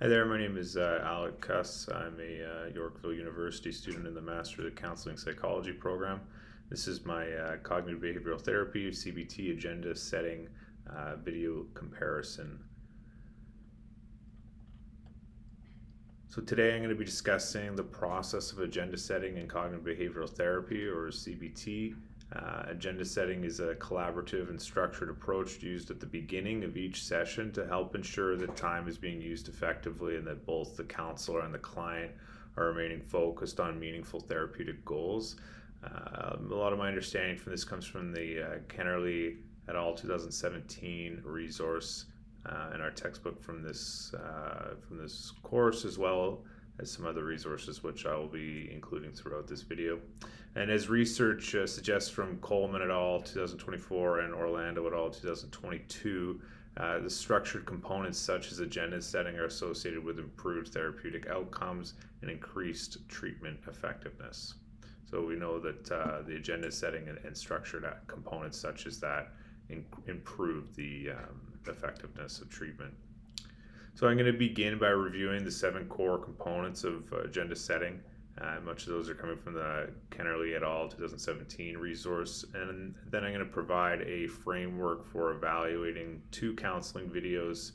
Hi there, my name is Alec Cuss. I'm a Yorkville University student in the Master of Counseling Psychology program. This is my cognitive behavioral therapy, CBT agenda setting video comparison. So today I'm going to be discussing the process of agenda setting in cognitive behavioral therapy, or CBT. Agenda setting is a collaborative and structured approach used at the beginning of each session to help ensure that time is being used effectively and that both the counselor and the client are remaining focused on meaningful therapeutic goals. A lot of my understanding from this comes from the Kennerly et al. 2017 resource in our textbook from this course, as well as some other resources which I will be including throughout this video. And as research suggests from Coleman et al. 2024 and Orlando et al. 2022, the structured components such as agenda setting are associated with improved therapeutic outcomes and increased treatment effectiveness. So we know that the agenda setting and structured components such as that improve the effectiveness of treatment. So I'm going to begin by reviewing the 7 core components of agenda setting. Much of those are coming from the Kennerly et al. 2017 resource, and then I'm going to provide a framework for evaluating 2 counseling videos,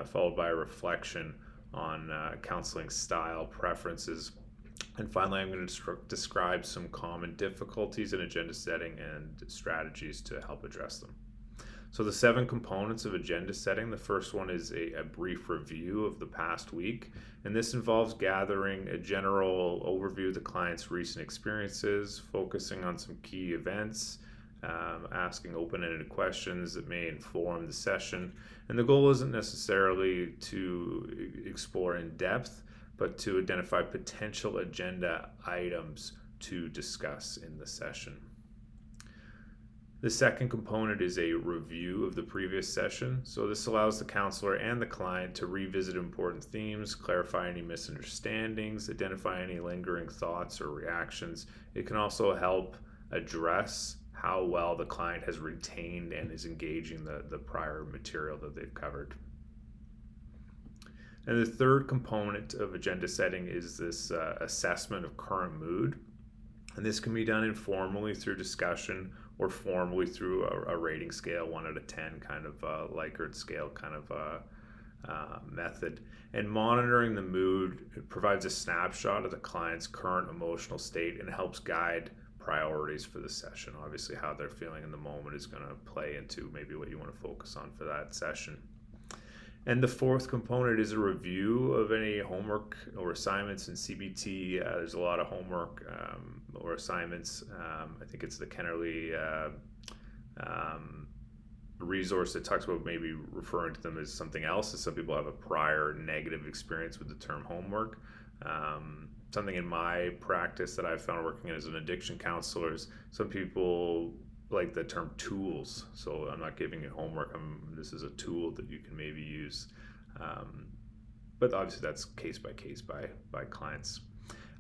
followed by a reflection on counseling style preferences. And finally, I'm going to describe some common difficulties in agenda setting and strategies to help address them. So the 7 components of agenda setting, the first one is a brief review of the past week. And this involves gathering a general overview of the client's recent experiences, focusing on some key events, asking open-ended questions that may inform the session. And the goal isn't necessarily to explore in depth, but to identify potential agenda items to discuss in the session. The second component is a review of the previous session. So this allows the counselor and the client to revisit important themes, clarify any misunderstandings, identify any lingering thoughts or reactions. It can also help address how well the client has retained and is engaging the prior material that they've covered. And the third component of agenda setting is this assessment of current mood. And this can be done informally through discussion or formally through a rating scale, 1 out of 10 kind of Likert scale kind of method. And monitoring the mood provides a snapshot of the client's current emotional state and helps guide priorities for the session. Obviously, how they're feeling in the moment is going to play into maybe what you want to focus on for that session. And the fourth component is a review of any homework or assignments in CBT. There's a lot of homework or assignments. I think it's the Kennerly resource that talks about maybe referring to them as something else, as some people have a prior negative experience with the term homework. Something in my practice that I've found working as an addiction counselor is some people like the term tools. So I'm not giving you homework. This is a tool that you can maybe use. But obviously that's case by case by clients.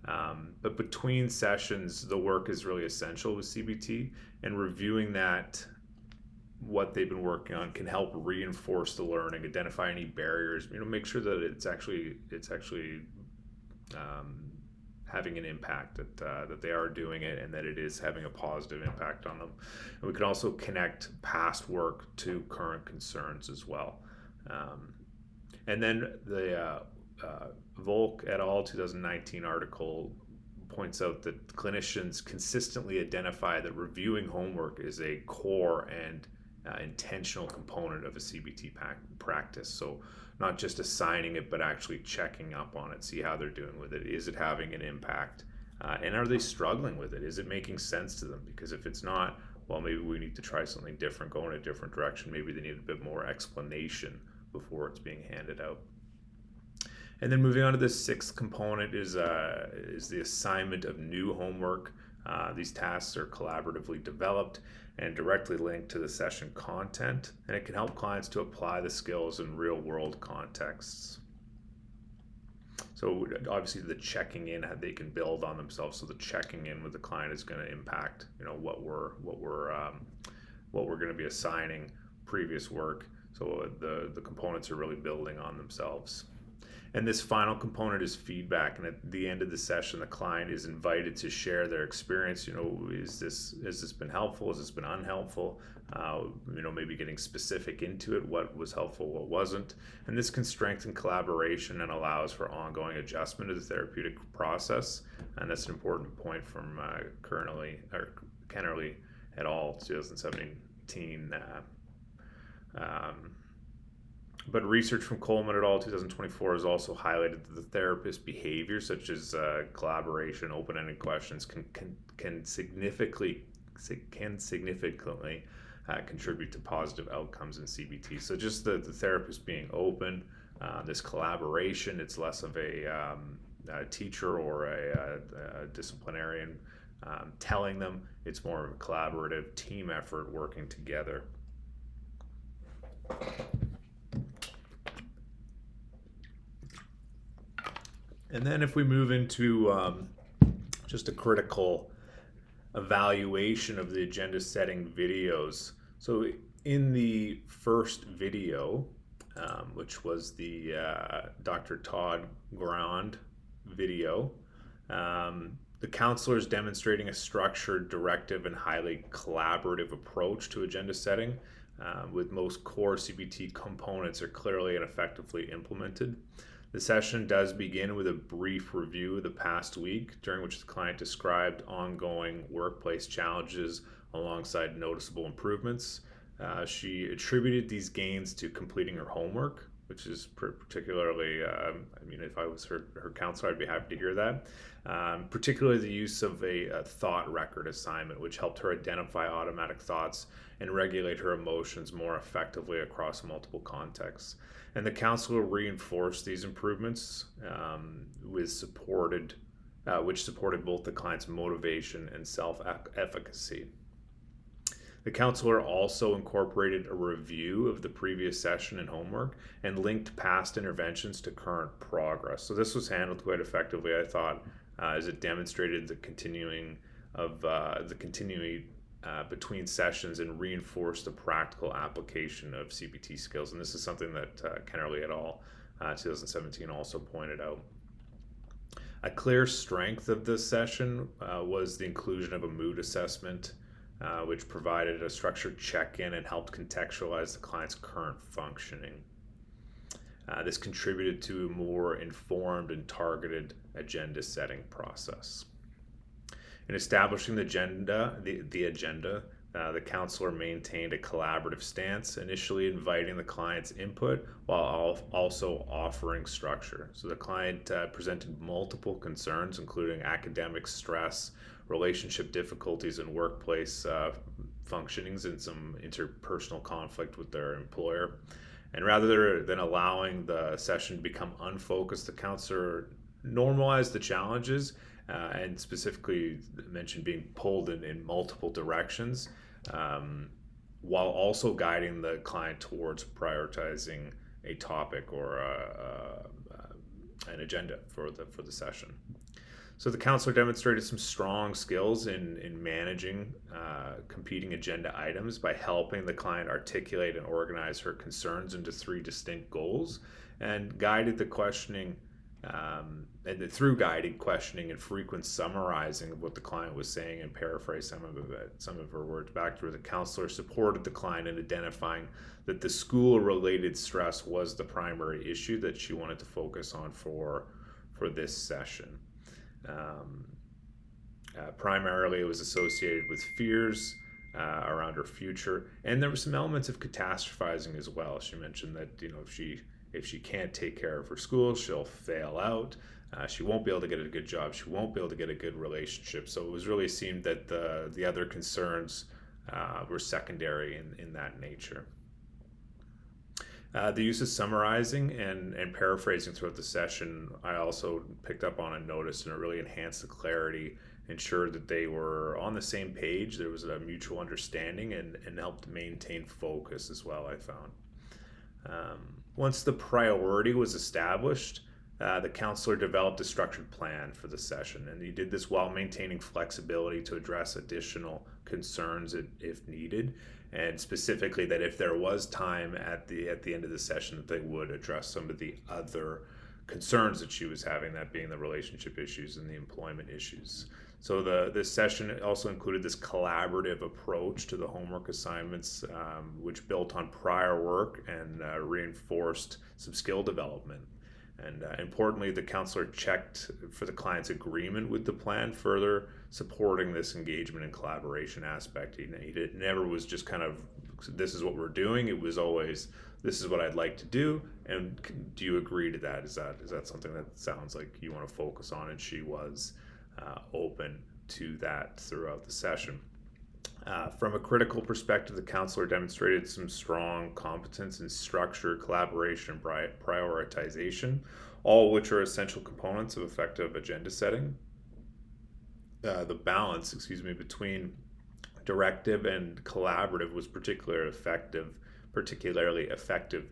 But between sessions, the work is really essential with CBT, and reviewing that, what they've been working on, can help reinforce the learning, identify any barriers, make sure that it's actually having an impact, that they are doing it and that it is having a positive impact on them. And we can also connect past work to current concerns as well. And then the Volk et al. 2019 article points out that clinicians consistently identify that reviewing homework is a core and intentional component of a CBT practice. So not just assigning it, but actually checking up on it, see how they're doing with it. Is it having an impact? And are they struggling with it? Is it making sense to them? Because if it's not, well, maybe we need to try something different, go in a different direction. Maybe they need a bit more explanation before it's being handed out. And then moving on to the 6th component is the assignment of new homework. These tasks are collaboratively developed and directly linked to the session content, and it can help clients to apply the skills in real-world contexts. So obviously the checking in, they can build on themselves. So the checking in with the client is going to impact, what we're going to be assigning previous work. So the components are really building on themselves. And this final component is feedback. And at the end of the session, the client is invited to share their experience. Has this been helpful? Has this been unhelpful? Maybe getting specific into it, what was helpful, what wasn't. And this can strengthen collaboration and allows for ongoing adjustment of the therapeutic process. And that's an important point from Kennerly et al. 2017. But research from Coleman et al. 2024 has also highlighted that the therapist behavior, such as collaboration, open-ended questions, can significantly contribute to positive outcomes in CBT. So just the therapist being open, this collaboration, it's less of a teacher or a disciplinarian telling them. It's more of a collaborative team effort working together. And then if we move into just a critical evaluation of the agenda setting videos. So in the first video, which was the Dr. Todd Grand video, the counselor is demonstrating a structured, directive, and highly collaborative approach to agenda setting, with most core CBT components are clearly and effectively implemented. The session does begin with a brief review of the past week, during which the client described ongoing workplace challenges alongside noticeable improvements. She attributed these gains to completing her homework, which is particularly, if I was her counselor, I'd be happy to hear that. Particularly the use of a thought record assignment, which helped her identify automatic thoughts and regulate her emotions more effectively across multiple contexts. And the counselor reinforced these improvements, which supported both the client's motivation and self-efficacy. The counselor also incorporated a review of the previous session and homework and linked past interventions to current progress. So this was handled quite effectively, I thought, as it demonstrated the continuing between sessions and reinforced the practical application of CBT skills. And this is something that Kennerly et al. 2017 also pointed out. A clear strength of this session was the inclusion of a mood assessment, which provided a structured check-in and helped contextualize the client's current functioning. This contributed to a more informed and targeted agenda setting process. In establishing the agenda, the counselor maintained a collaborative stance, initially inviting the client's input while also offering structure. So the client presented multiple concerns, including academic stress, relationship difficulties, and workplace functionings, and some interpersonal conflict with their employer. And rather than allowing the session to become unfocused, the counselor normalized the challenges and specifically mentioned being pulled in multiple directions, while also guiding the client towards prioritizing a topic or an agenda for the session. So the counselor demonstrated some strong skills in managing competing agenda items by helping the client articulate and organize her concerns into 3 distinct goals, and guided the questioning through guided questioning and frequent summarizing of what the client was saying and paraphrase some of her words back to her. The counselor supported the client in identifying that the school-related stress was the primary issue that she wanted to focus on for this session. Primarily, it was associated with fears around her future, and there were some elements of catastrophizing as well. She mentioned that if she can't take care of her school, she'll fail out. She won't be able to get a good job. She won't be able to get a good relationship. So it was really seemed that the other concerns were secondary in that nature. The use of summarizing and paraphrasing throughout the session, I also picked up on and noticed, and it really enhanced the clarity, ensured that they were on the same page. There was a mutual understanding and helped maintain focus as well, I found. Once the priority was established, the counselor developed a structured plan for the session, and he did this while maintaining flexibility to address additional concerns if needed, and specifically that if there was time at the end of the session, that they would address some of the other concerns that she was having, that being the relationship issues and the employment issues. So this session also included this collaborative approach to the homework assignments, which built on prior work and reinforced some skill development. And importantly, the counselor checked for the client's agreement with the plan, further supporting this engagement and collaboration aspect. He never was just kind of, this is what we're doing. It was always, this is what I'd like to do, and do you agree to that? Is that something that sounds like you want to focus on? And she was open to that throughout the session. From a critical perspective, the counselor demonstrated some strong competence in structure, collaboration, and prioritization, all which are essential components of effective agenda setting. The balance, between directive and collaborative was particularly effective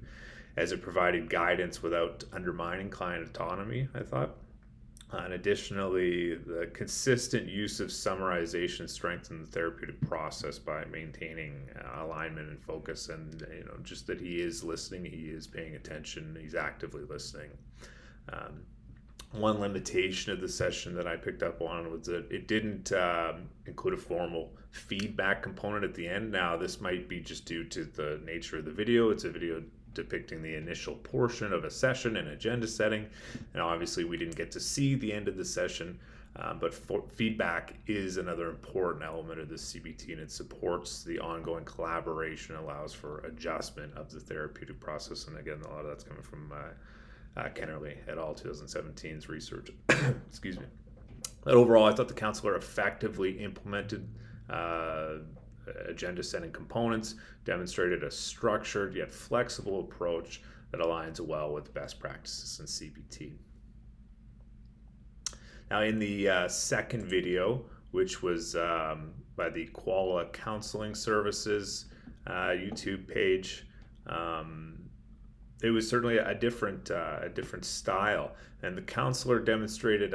as it provided guidance without undermining client autonomy, I thought. And additionally, the consistent use of summarization strengthened the therapeutic process by maintaining alignment and focus, and just that he is listening, he is paying attention, he's actively listening. One limitation of the session that I picked up on was that it didn't include a formal feedback component at the end. Now, this might be just due to the nature of the video. It's a video depicting the initial portion of a session and agenda setting, and obviously we didn't get to see the end of the session, but feedback is another important element of the CBT, and it supports the ongoing collaboration, allows for adjustment of the therapeutic process. And again, a lot of that's coming from Kennerly et al. 2017's research. Excuse me. But overall, I thought the counselor effectively implemented agenda setting components, demonstrated a structured yet flexible approach that aligns well with best practices in CBT. Now, in the second video, which was by the Koala Counselling Services YouTube page, it was certainly a different style, and the counselor demonstrated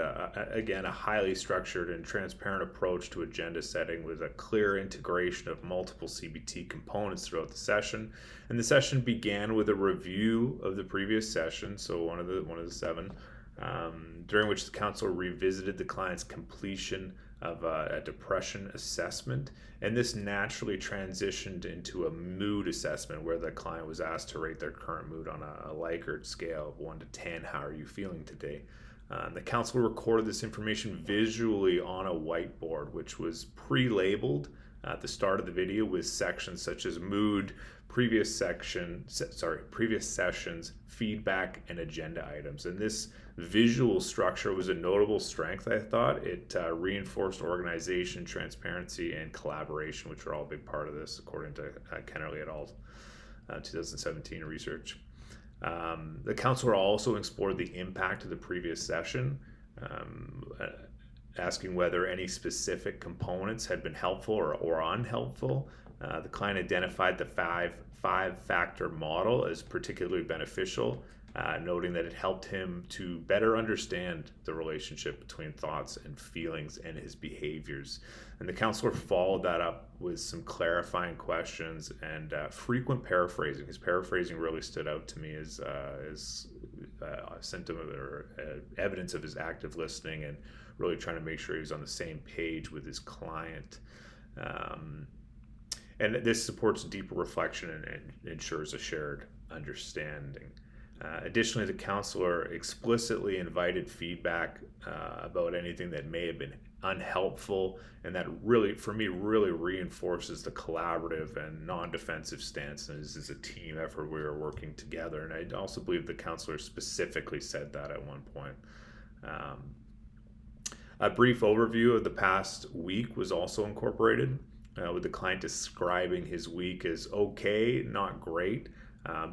again a highly structured and transparent approach to agenda setting with a clear integration of multiple CBT components throughout the session. And the session began with a review of the previous session, so one of the seven, during which the counselor revisited the client's completion of a depression assessment, and this naturally transitioned into a mood assessment where the client was asked to rate their current mood on a Likert scale of 1 to 10. How are you feeling today? The counselor recorded this information visually on a whiteboard, which was pre-labeled at the start of the video with sections such as mood, previous sessions, feedback, and agenda items. And this visual structure was a notable strength, I thought. It reinforced organization, transparency, and collaboration, which are all a big part of this, according to Kennerly et al. 2017 research. The counselor also explored the impact of the previous session, asking whether any specific components had been helpful or unhelpful. The client identified the five-factor model as particularly beneficial, noting that it helped him to better understand the relationship between thoughts and feelings and his behaviors. And the counselor followed that up with some clarifying questions and frequent paraphrasing. His paraphrasing really stood out to me as a symptom or evidence of his active listening and really trying to make sure he was on the same page with his client. And this supports deeper reflection and ensures a shared understanding. Additionally, the counselor explicitly invited feedback about anything that may have been unhelpful, and that really, for me, really reinforces the collaborative and non-defensive stance. And this is a team effort. We are working together, and I also believe the counselor specifically said that at one point. A brief overview of the past week was also incorporated, with the client describing his week as okay, not great,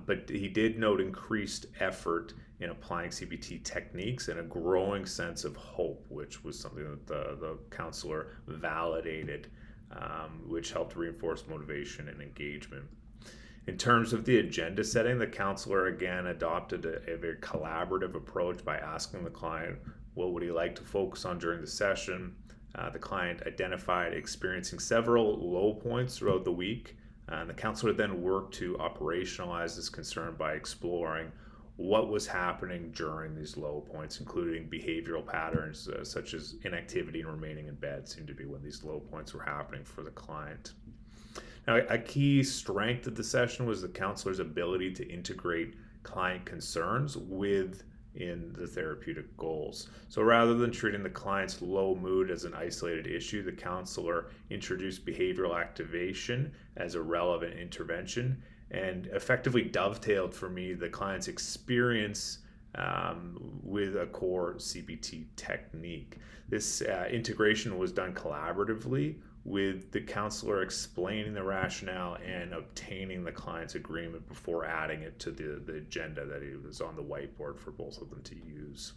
but he did note increased effort in applying CBT techniques and a growing sense of hope, which was something that the counselor validated, which helped reinforce motivation and engagement. In terms of the agenda setting, the counselor again adopted a very collaborative approach by asking the client what would he like to focus on during the session. The client identified experiencing several low points throughout the week, and the counselor then worked to operationalize this concern by exploring what was happening during these low points, including behavioral patterns such as inactivity and remaining in bed seemed to be when these low points were happening for the client. Now, a key strength of the session was the counselor's ability to integrate client concerns within the therapeutic goals. So rather than treating the client's low mood as an isolated issue, the counselor introduced behavioral activation as a relevant intervention and effectively dovetailed for me the client's experience with a core CBT technique. This integration was done collaboratively, with the counselor explaining the rationale and obtaining the client's agreement before adding it to the agenda that he was on the whiteboard for both of them to use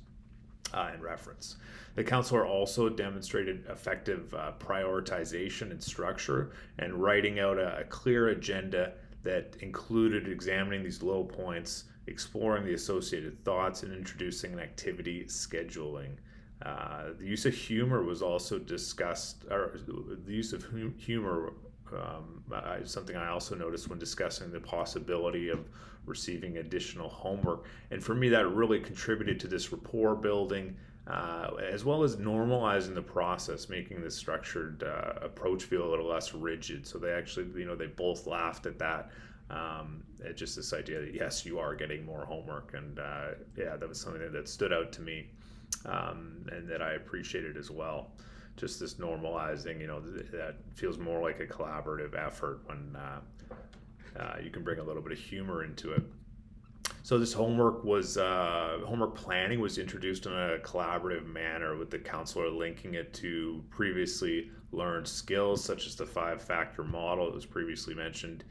and reference. The counselor also demonstrated effective prioritization and structure and writing out a clear agenda that included examining these low points, exploring the associated thoughts, and introducing an activity scheduling. The use of humor was also discussed, or the use of humor is something I also noticed when discussing the possibility of receiving additional homework. And for me, that really contributed to this rapport building, as well as normalizing the process, making the structured approach feel a little less rigid. So they actually, they both laughed at that. At just this idea that yes, you are getting more homework, and that was something that stood out to me. And that I appreciated as well. Just this normalizing, that feels more like a collaborative effort when you can bring a little bit of humor into it. So this homework planning was introduced in a collaborative manner, with the counselor linking it to previously learned skills such as the 5-factor model that was previously mentioned.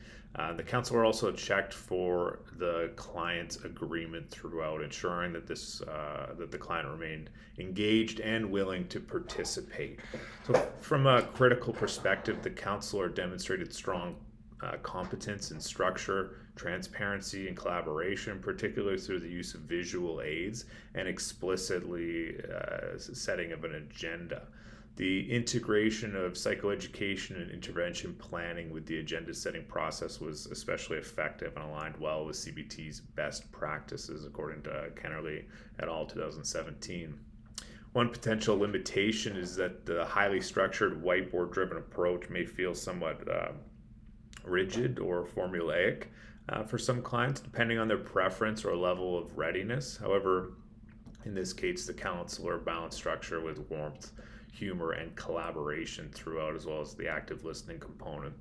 The counselor also checked for the client's agreement throughout, ensuring that that the client remained engaged and willing to participate. So from a critical perspective, the counselor demonstrated strong competence in structure, transparency, and collaboration, particularly through the use of visual aids and explicitly setting of an agenda. The integration of psychoeducation and intervention planning with the agenda setting process was especially effective and aligned well with CBT's best practices, according to Kennerly et al. 2017. One potential limitation is that the highly structured whiteboard-driven approach may feel somewhat rigid or formulaic for some clients, depending on their preference or level of readiness. However, in this case, the counselor balanced structure with warmth, humor, and collaboration throughout, as well as the active listening component,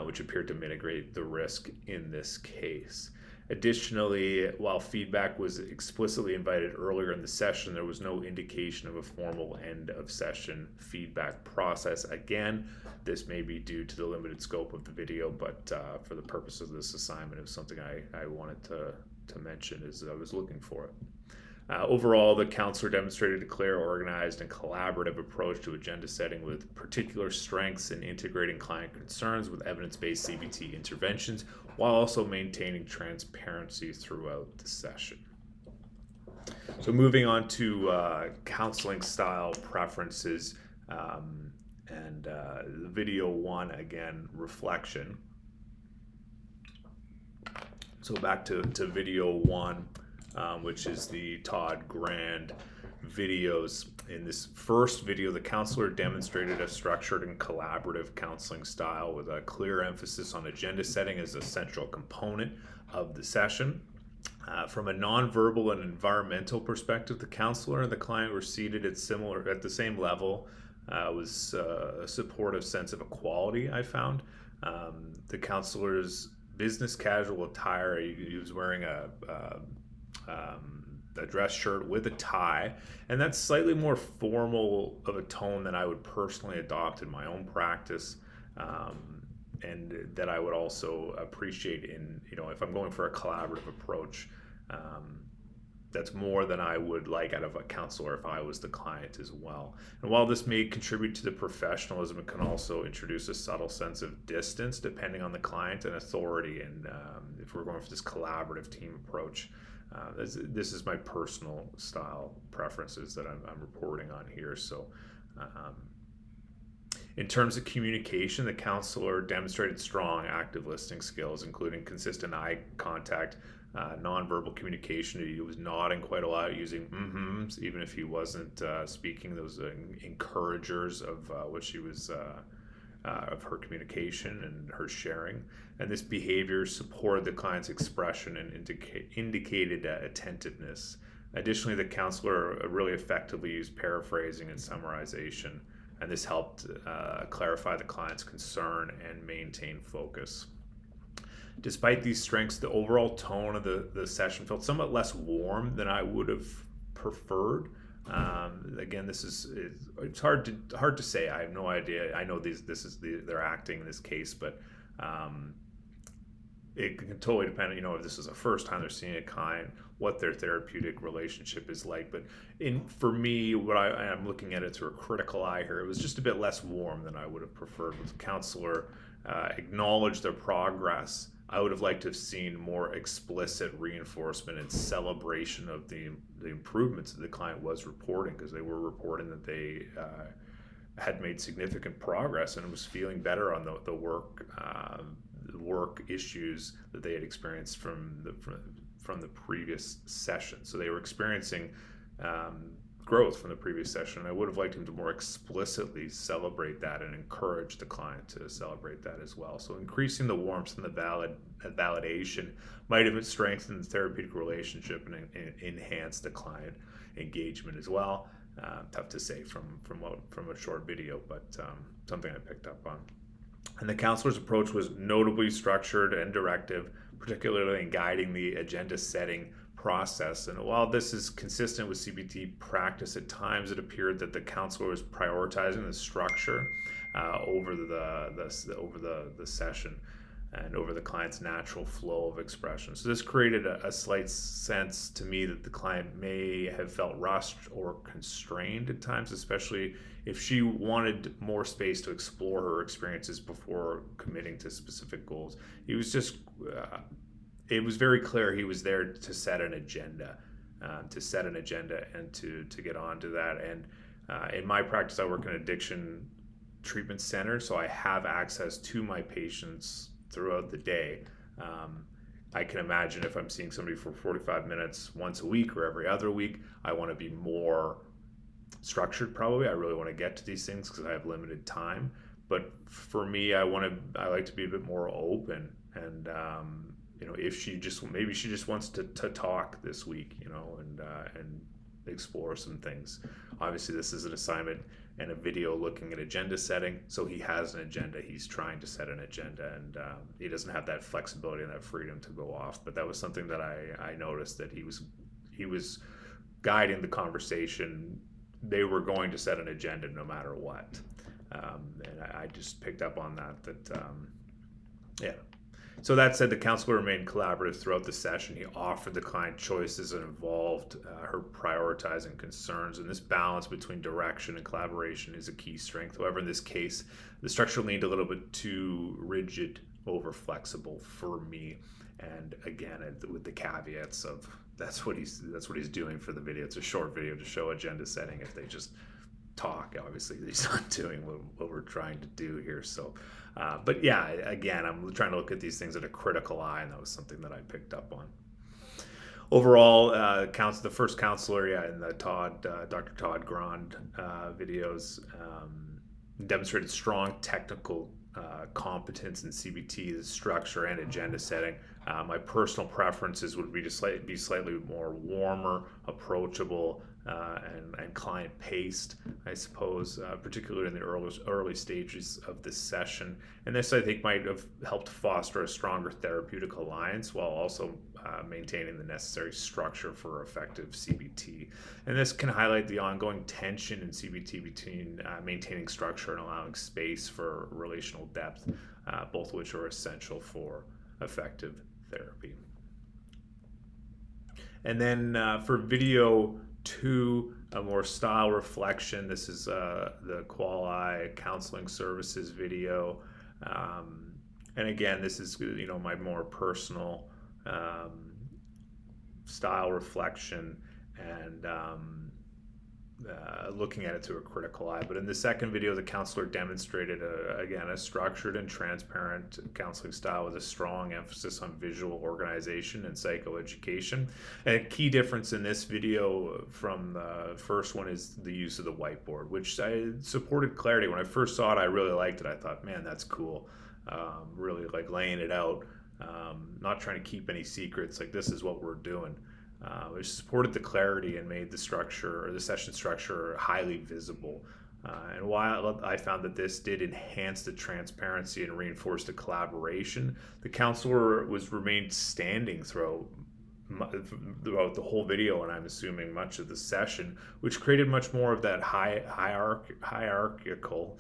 which appeared to mitigate the risk in this case. Additionally, while feedback was explicitly invited earlier in the session, there was no indication of a formal end of session feedback process. Again, this may be due to the limited scope of the video, but for the purpose of this assignment, it was something I wanted to mention as I was looking for it. Overall, the counselor demonstrated a clear, organized, and collaborative approach to agenda setting, with particular strengths in integrating client concerns with evidence-based CBT interventions, while also maintaining transparency throughout the session. So moving on to counseling style preferences, and video 1, again, reflection. So back to video 1. Which is the Todd Grand videos. In this first video, the counselor demonstrated a structured and collaborative counseling style with a clear emphasis on agenda setting as a central component of the session. From a nonverbal and environmental perspective, the counselor and the client were seated at the same level. Was a supportive sense of equality, I found. The counselor's business casual attire, he was wearing a dress shirt with a tie, and that's slightly more formal of a tone than I would personally adopt in my own practice, and that I would also appreciate in, if I'm going for a collaborative approach. That's more than I would like out of a counselor if I was the client as well. And while this may contribute to the professionalism, it can also introduce a subtle sense of distance depending on the client and authority. And if we're going for this collaborative team approach, this is my personal style preferences that I'm reporting on here. So in terms of communication, the counselor demonstrated strong active listening skills, including consistent eye contact, nonverbal communication. He was nodding quite a lot, using mm-hms, even if he wasn't speaking. Those encouragers of what she was, of her communication and her sharing. And this behavior supported the client's expression and indicated attentiveness. Additionally, the counselor really effectively used paraphrasing and summarization, and this helped clarify the client's concern and maintain focus. Despite these strengths, the overall tone of the session felt somewhat less warm than I would have preferred. Again, it's hard to say. I have no idea. I know they're acting in this case, but it can totally depend. If this is the first time they're seeing a client, what their therapeutic relationship is like. But for me, what I'm looking at it through a critical eye here, it was just a bit less warm than I would have preferred. The counselor acknowledged their progress. I would have liked to have seen more explicit reinforcement and celebration of the improvements that the client was reporting, because they were reporting that they had made significant progress and was feeling better on the work issues that they had experienced from the previous session. So they were experiencing growth from the previous session. I would have liked him to more explicitly celebrate that and encourage the client to celebrate that as well. So increasing the warmth and the validation might have strengthened the therapeutic relationship and enhanced the client engagement as well. Tough to say from a short video, but something I picked up on. And the counselor's approach was notably structured and directive, particularly in guiding the agenda setting process. And while this is consistent with CBT practice, at times it appeared that the counselor was prioritizing the structure over the session and over the client's natural flow of expression. So this created a slight sense to me that the client may have felt rushed or constrained at times, especially if she wanted more space to explore her experiences before committing to specific goals. It was very clear he was there to set an agenda, and to get onto that. And in my practice, I work in an addiction treatment center, so I have access to my patients throughout the day. I can imagine if I'm seeing somebody for 45 minutes once a week or every other week, I want to be more structured probably. I really want to get to these things because I have limited time. But for me, I like to be a bit more open, and if she just wants to talk this week, and explore some things. Obviously, this is an assignment and a video looking at agenda setting, so he has an agenda. He's trying to set an agenda, and he doesn't have that flexibility and that freedom to go off. But that was something that I noticed, that he was guiding the conversation. They were going to set an agenda no matter what, and I just picked up on that. Yeah. So that said, the counselor remained collaborative throughout the session. He offered the client choices and involved her prioritizing concerns. And this balance between direction and collaboration is a key strength. However, in this case, the structure leaned a little bit too rigid, over flexible for me. And again, with the caveats of that's what he's doing for the video. It's a short video to show agenda setting. If they just talk, obviously he's not doing what we're trying to do here. So but yeah, again, I'm trying to look at these things at a critical eye, and that was something that I picked up on. Overall, the first counselor, in the Dr. Todd Grand videos, demonstrated strong technical competence in CBT, the structure and agenda setting. My personal preferences would be to be slightly more warmer, approachable, and client-paced, I suppose, particularly in the early stages of this session. And this, I think, might have helped foster a stronger therapeutic alliance while also maintaining the necessary structure for effective CBT. And this can highlight the ongoing tension in CBT between maintaining structure and allowing space for relational depth, both of which are essential for effective therapy. And then for video 2, a more style reflection. This is the Qual-I Counseling Services video. And again, this is my more personal style reflection, and looking at it through a critical eye. But in the second video, the counselor demonstrated, again, a structured and transparent counseling style with a strong emphasis on visual organization and psychoeducation. And a key difference in this video from the first one is the use of the whiteboard, which I supported clarity. When I first saw it, I really liked it. I thought, man, that's cool. Really like laying it out, not trying to keep any secrets, like this is what we're doing. Which supported the clarity and made the structure, or the session structure, highly visible. And while I found that this did enhance the transparency and reinforce the collaboration, the counselor remained standing throughout the whole video, and I'm assuming much of the session, which created much more of that hierarchical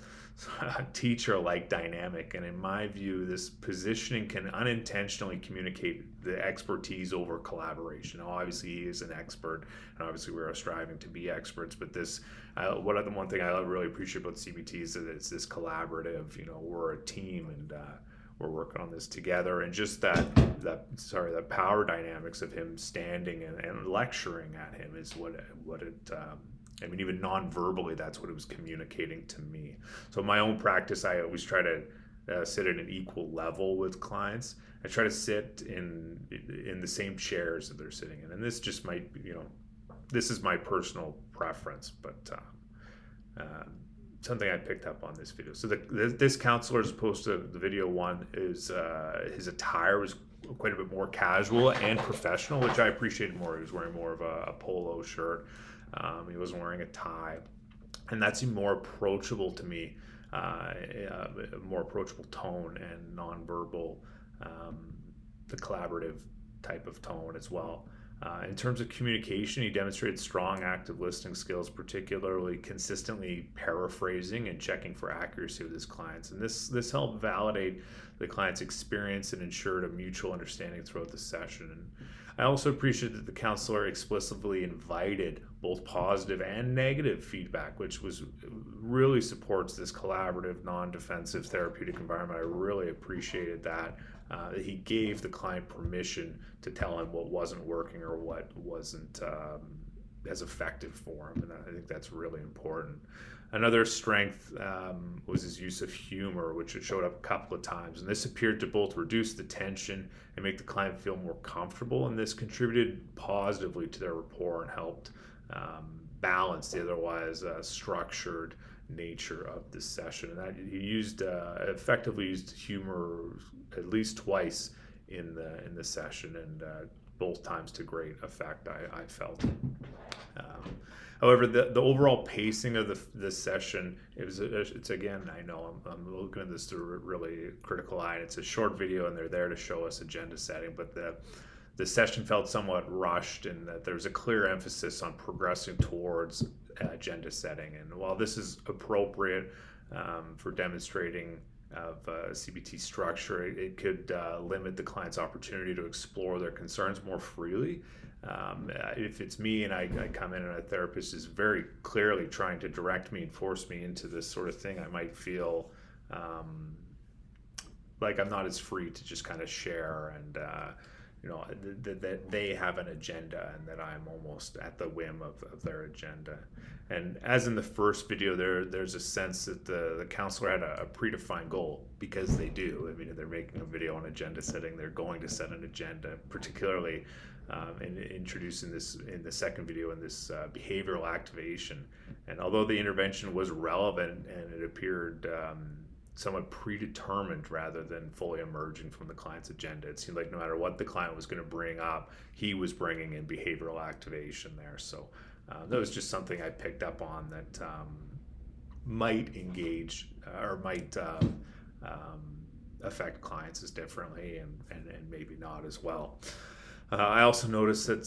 teacher-like dynamic. And in my view, this positioning can unintentionally communicate the expertise over collaboration. Now, obviously he is an expert, and obviously we're striving to be experts, but this one thing I really appreciate about CBT is that it's this collaborative, we're a team, and we're working on this together. And just that power dynamics of him standing and lecturing at him is what it even non-verbally, that's what it was communicating to me. So in my own practice, I always try to sit at an equal level with clients. I try to sit in the same chairs that they're sitting in. And this just might be, this is my personal preference, but something I picked up on this video. So this counselor, as opposed to the video one, is his attire was quite a bit more casual and professional, which I appreciated more. He was wearing more of a polo shirt. He wasn't wearing a tie, and that seemed more approachable to me, a more approachable tone and nonverbal, the collaborative type of tone as well. In terms of communication, he demonstrated strong active listening skills, particularly consistently paraphrasing and checking for accuracy with his clients. And this helped validate the client's experience and ensured a mutual understanding throughout the session. And I also appreciate that the counselor explicitly invited both positive and negative feedback, which really supports this collaborative, non-defensive therapeutic environment. I really appreciated that. He gave the client permission to tell him what wasn't working or what wasn't as effective for him, and I think that's really important. Another strength was his use of humor, which showed up a couple of times, and this appeared to both reduce the tension and make the client feel more comfortable, and this contributed positively to their rapport and helped balance the otherwise structured nature of this session. And that he effectively used humor at least twice in the session, and both times to great effect, I felt. However, the overall pacing of the session, it's again, I know I'm looking at this through a really critical eye, and it's a short video and they're there to show us agenda setting, but the session felt somewhat rushed, and that there's a clear emphasis on progressing towards agenda setting. And while this is appropriate for demonstrating of CBT structure, it could limit the client's opportunity to explore their concerns more freely. If it's me and I come in and a therapist is very clearly trying to direct me and force me into this sort of thing, I might feel like I'm not as free to just kind of share, and that they have an agenda and that I'm almost at the whim of their agenda. And as in the first video, there's a sense that the counselor had a predefined goal, because they do. I mean, they're making a video on agenda setting. They're going to set an agenda, particularly in introducing this in the second video in this behavioral activation. And although the intervention was relevant and it appeared somewhat predetermined rather than fully emerging from the client's agenda, it seemed like no matter what the client was going to bring up, he was bringing in behavioral activation there. So that was just something I picked up on that might engage or might affect clients as differently, and maybe not as well. I also noticed that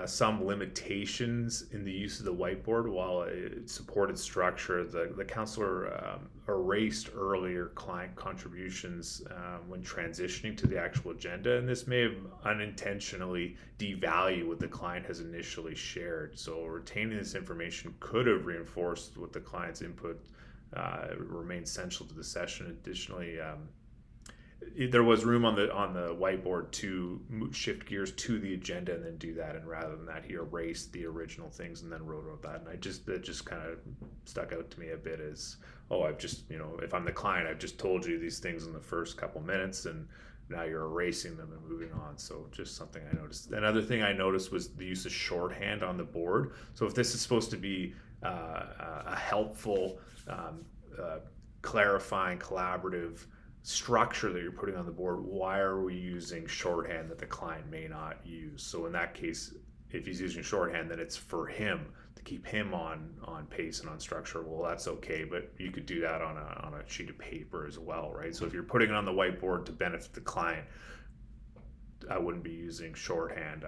some limitations in the use of the whiteboard. While it supported structure, the counselor erased earlier client contributions when transitioning to the actual agenda, and this may have unintentionally devalued what the client has initially shared. So retaining this information could have reinforced what the client's input remained central to the session. Additionally, there was room on the whiteboard to shift gears to the agenda and then do that. And rather than that, he erased the original things and then wrote about that. And that just kind of stuck out to me a bit as, oh, I've just, if I'm the client, I've just told you these things in the first couple minutes, and now you're erasing them and moving on. So just something I noticed. Another thing I noticed was the use of shorthand on the board. So if this is supposed to be a helpful, clarifying, collaborative structure that you're putting on the board, why are we using shorthand that the client may not use? So in that case, if he's using shorthand, then it's for him to keep him on pace and on structure. Well, that's okay, but you could do that on a sheet of paper as well, right? So if you're putting it on the whiteboard to benefit the client, I wouldn't be using shorthand.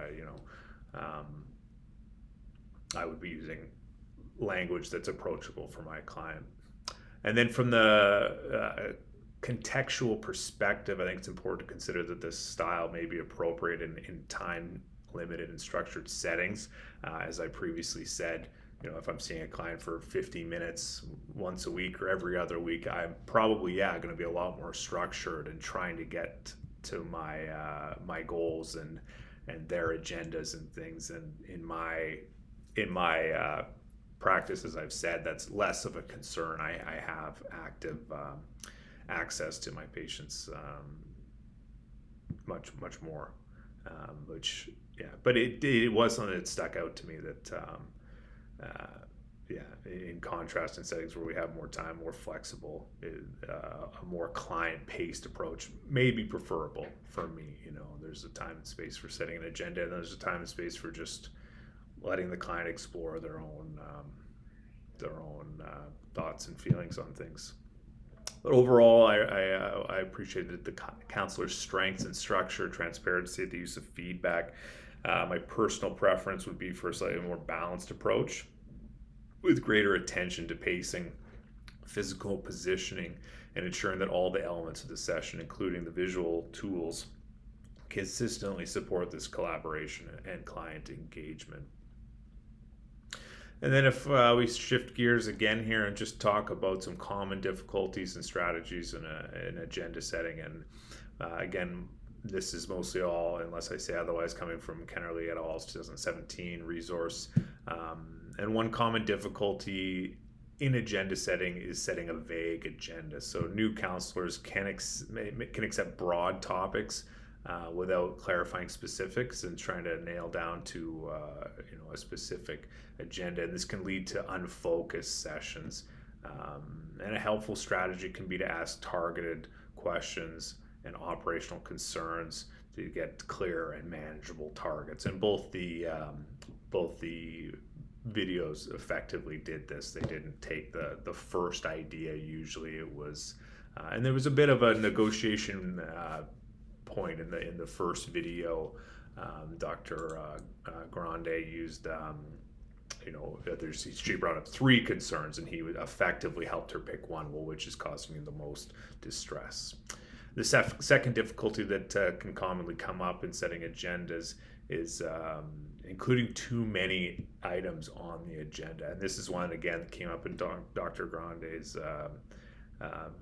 I would be using language that's approachable for my client. And then from the contextual perspective, I think it's important to consider that this style may be appropriate in time limited and structured settings. As I previously said, if I'm seeing a client for 50 minutes once a week or every other week, I'm probably going to be a lot more structured and trying to get to my goals and their agendas and things. And in my practice, as I've said, that's less of a concern. I have active access to my patients much more, but it was something that stuck out to me that in contrast in settings where we have more time, more flexible, a more client-paced approach may be preferable for me. There's a time and space for setting an agenda, and there's a time and space for just letting the client explore their own thoughts and feelings on things. But overall, I appreciated the counselor's strengths and structure, transparency, the use of feedback. My personal preference would be for a slightly more balanced approach with greater attention to pacing, physical positioning, and ensuring that all the elements of the session, including the visual tools, consistently support this collaboration and client engagement. And then if we shift gears again here and just talk about some common difficulties and strategies in agenda setting. And again, this is mostly all, unless I say otherwise, coming from Kennerly et al.'s 2017 resource. And one common difficulty in agenda setting is setting a vague agenda. So new counselors can accept broad topics without clarifying specifics and trying to nail down to a specific agenda. And this can lead to unfocused sessions. And a helpful strategy can be to ask targeted questions and operational concerns to get clear and manageable targets. And both the videos effectively did this. They didn't take the first idea. Usually it was, and there was a bit of a negotiation point in the first video. Dr. Grande used, she brought up 3 concerns, and he effectively helped her pick one. Well, which is causing you the most distress? The second difficulty that can commonly come up in setting agendas is including too many items on the agenda. And this is one, again, that came up in Dr. Grande's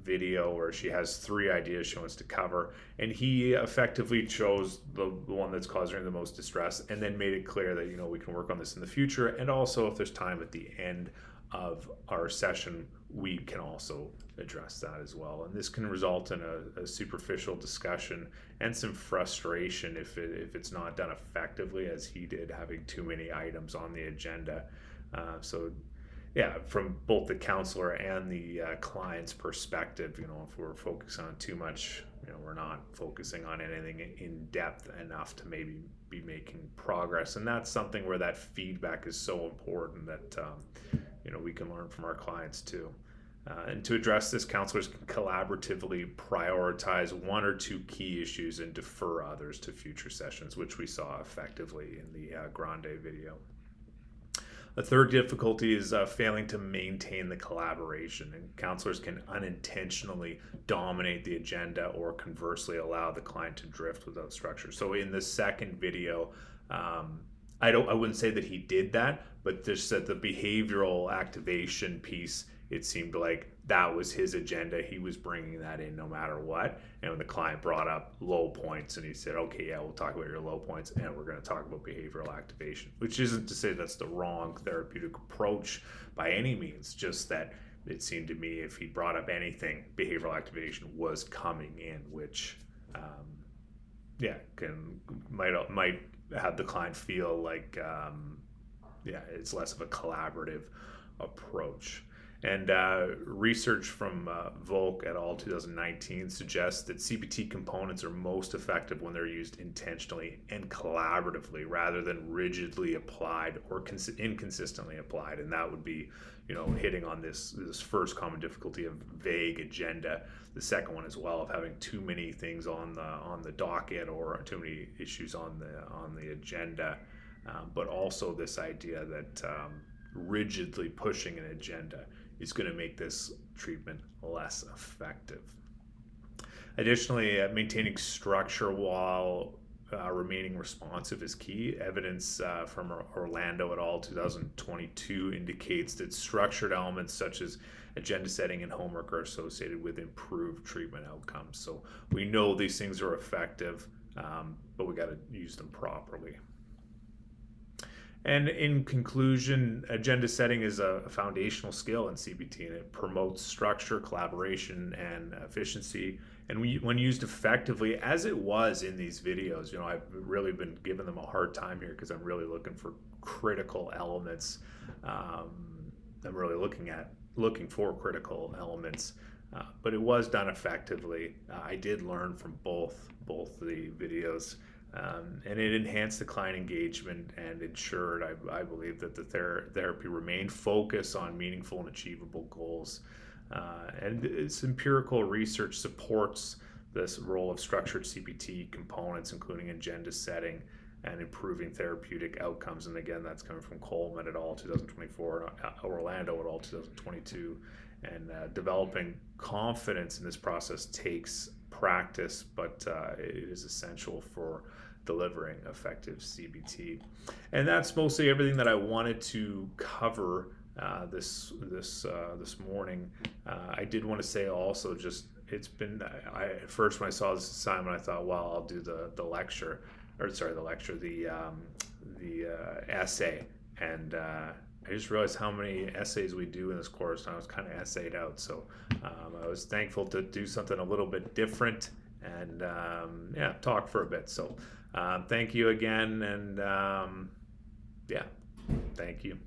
video, where she has 3 ideas she wants to cover, and he effectively chose the one that's causing her the most distress, and then made it clear that we can work on this in the future, and also if there's time at the end of our session, we can also address that as well. And this can result in a superficial discussion and some frustration if it's not done effectively, as he did, having too many items on the agenda. From both the counselor and the client's perspective, if we're focusing on too much, we're not focusing on anything in depth enough to maybe be making progress. And that's something where that feedback is so important that we can learn from our clients too. And to address this, counselors can collaboratively prioritize 1 or 2 key issues and defer others to future sessions, which we saw effectively in the Grande video. The third difficulty is failing to maintain the collaboration, and counselors can unintentionally dominate the agenda or conversely allow the client to drift without structure. So in the second video, I wouldn't say that he did that, but just that the behavioral activation piece it seemed like that was his agenda. He was bringing that in no matter what. And when the client brought up low points, and he said, okay, yeah, we'll talk about your low points, and we're going to talk about behavioral activation, which isn't to say that's the wrong therapeutic approach by any means, just that it seemed to me if he brought up anything, behavioral activation was coming in, which might have the client feel like it's less of a collaborative approach. And research from Volk et al. 2019 suggests that CBT components are most effective when they're used intentionally and collaboratively rather than rigidly applied or inconsistently applied. And that would be, hitting on this first common difficulty of vague agenda. The second one as well of having too many things on the docket or too many issues on the agenda, but also this idea that rigidly pushing an agenda is going to make this treatment less effective. Additionally, maintaining structure while remaining responsive is key. Evidence from Orlando et al. 2022 indicates that structured elements such as agenda setting and homework are associated with improved treatment outcomes. So we know these things are effective, but we got to use them properly. And in conclusion, agenda setting is a foundational skill in CBT, and it promotes structure, collaboration, and efficiency. And when used effectively, as it was in these videos, I've really been giving them a hard time here because I'm really looking for critical elements. I'm really looking for critical elements, but it was done effectively. I did learn from both the videos. And it enhanced the client engagement and ensured, I believe, that the therapy remained focused on meaningful and achievable goals. And its empirical research supports this role of structured CBT components, including agenda setting and improving therapeutic outcomes. And again, that's coming from Coleman et al. 2024, Orlando et al. 2022. And developing confidence in this process takes practice, but it is essential for delivering effective CBT. And that's mostly everything that I wanted to cover this morning. I did want to say also, just it's been at first when I saw this assignment, I thought, well, I'll do the essay, and I just realized how many essays we do in this course, and I was kind of essayed out. So I was thankful to do something a little bit different and talk for a bit. So thank you again, and thank you.